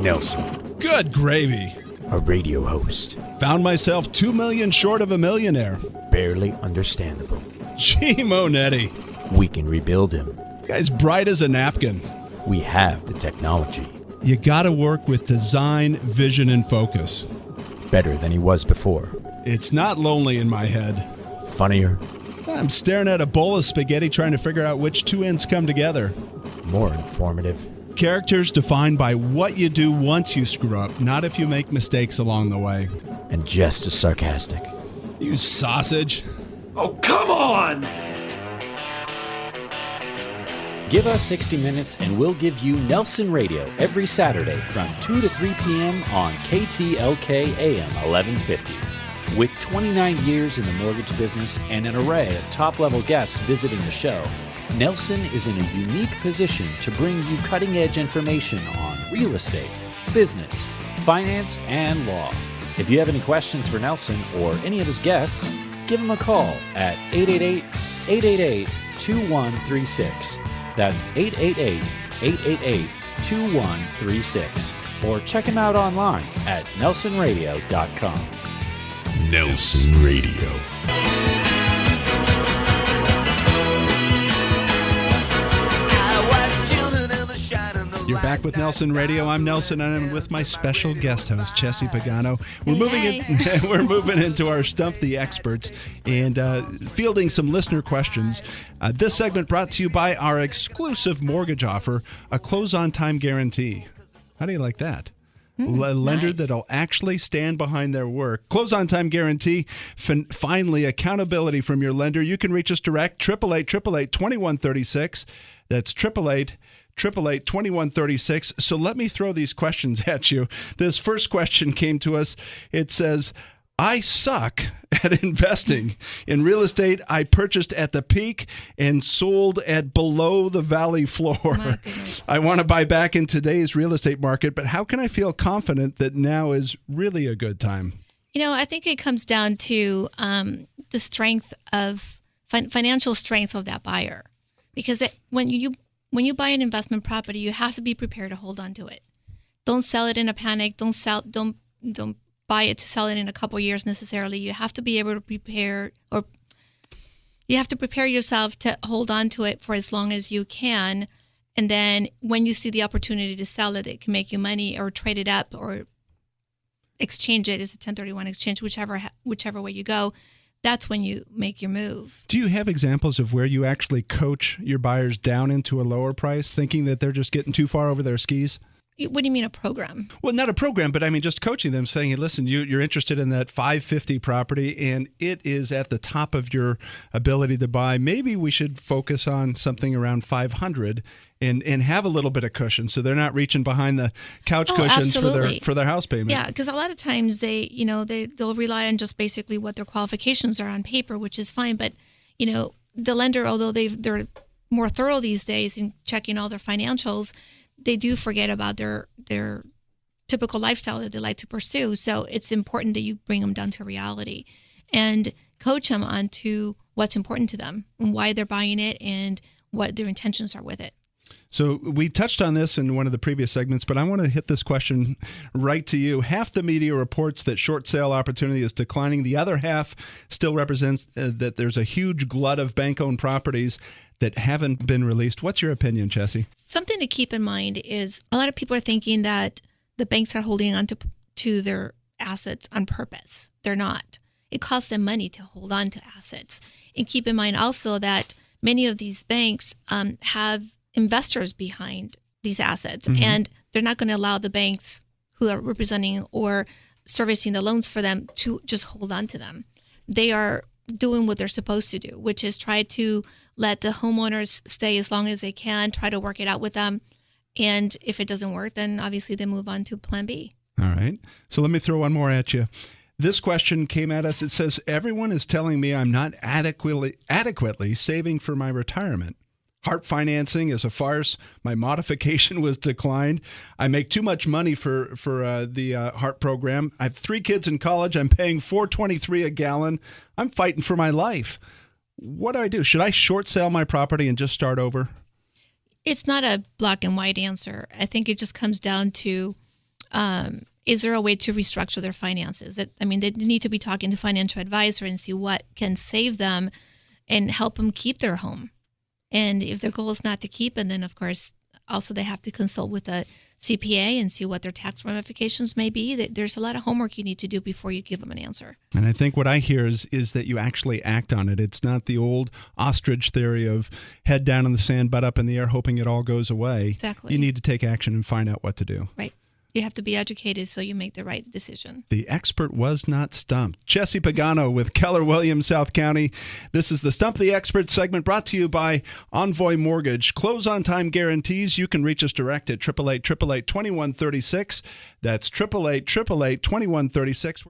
Nelson. Good gravy. A radio host. Found myself 2 million short of a millionaire. Barely understandable. Gee, Monetti. We can rebuild him. Guy's bright as a napkin. We have the technology. You gotta work with design, vision, and focus. Better than he was before. It's not lonely in my head. Funnier. I'm staring at a bowl of spaghetti trying to figure out which two ends come together. More informative. Characters defined by what you do once you screw up, not if you make mistakes along the way. And just as sarcastic. You sausage. Oh, come on! Give us 60 minutes and we'll give you Nelson Radio every Saturday from 2 to 3 p.m. on KTLK AM 1150. With 29 years in the mortgage business and an array of top-level guests visiting the show, Nelson is in a unique position to bring you cutting-edge information on real estate, business, finance, and law. If you have any questions for Nelson or any of his guests, give him a call at 888-888-2136. That's 888-888-2136. Or check him out online at nelsonradio.com. Nelson Radio. You're back with Nelson Radio. I'm Nelson, and I'm with my special guest host, Cesi Pagano. We're moving into our Stump the Experts and fielding some listener questions. This segment brought to you by our exclusive mortgage offer, a close-on-time guarantee. How do you like that? A lender that'll actually stand behind their work. Close-on-time guarantee. Finally, accountability from your lender. You can reach us direct, 888-888-2136. That's 888-888-2136. So let me throw these questions at you. This first question came to us. It says, I suck at investing. In real estate, I purchased at the peak and sold at below the valley floor. I want to buy back in today's real estate market, but how can I feel confident that now is really a good time? You know, I think it comes down to the strength of financial strength of that buyer. Because when you buy an investment property, you have to be prepared to hold on to it. Don't sell it in a panic. Don't buy it to sell it in a couple of years necessarily. You have to be able to prepare, or you have to prepare yourself to hold on to it for as long as you can. And then when you see the opportunity to sell it, it can make you money, or trade it up, or exchange it as a 1031 exchange, whichever way you go. That's when you make your move. Do you have examples of where you actually coach your buyers down into a lower price, thinking that they're just getting too far over their skis? What do you mean a program? Well, not a program, but I mean just coaching them, saying, hey, listen, you're interested in that 550 property, and it is at the top of your ability to buy. Maybe we should focus on something around 500 and have a little bit of cushion, so they're not reaching behind the couch cushions for their house payment. Yeah, because a lot of times they'll rely on just basically what their qualifications are on paper, which is fine. But the lender, although they're more thorough these days in checking all their financials, they do forget about their typical lifestyle that they like to pursue. So it's important that you bring them down to reality and coach them onto what's important to them and why they're buying it and what their intentions are with it. So we touched on this in one of the previous segments, but I want to hit this question right to you. Half the media reports that short sale opportunity is declining. The other half still represents that there's a huge glut of bank-owned properties that haven't been released. What's your opinion, Cesi? Something to keep in mind is a lot of people are thinking that the banks are holding on to their assets on purpose. They're not. It costs them money to hold on to assets. And keep in mind also that many of these banks have investors behind these assets, and they're not going to allow the banks who are representing or servicing the loans for them to just hold on to them. They are doing what they're supposed to do, which is try to let the homeowners stay as long as they can, try to work it out with them. And if it doesn't work, then obviously they move on to plan B. All right. So let me throw one more at you. This question came at us. It says, everyone is telling me I'm not adequately saving for my retirement. HARP financing is a farce. My modification was declined. I make too much money for the HARP program. I have 3 kids in college. I'm paying $4.23 a gallon. I'm fighting for my life. What do I do? Should I short sell my property and just start over? It's not a black and white answer. I think it just comes down to, is there a way to restructure their finances? They need to be talking to a financial advisor and see what can save them and help them keep their home. And if their goal is not to keep, and then of course, also they have to consult with a CPA and see what their tax ramifications may be. There's a lot of homework you need to do before you give them an answer. And I think what I hear is that you actually act on it. It's not the old ostrich theory of head down in the sand, butt up in the air, hoping it all goes away. Exactly. You need to take action and find out what to do. Right. You have to be educated so you make the right decision. The expert was not stumped. Cesi Pagano with Keller Williams, South County. This is the Stump the Expert segment brought to you by Envoy Mortgage. Close on time guarantees. You can reach us direct at 888-888-2136. That's 888-888-2136.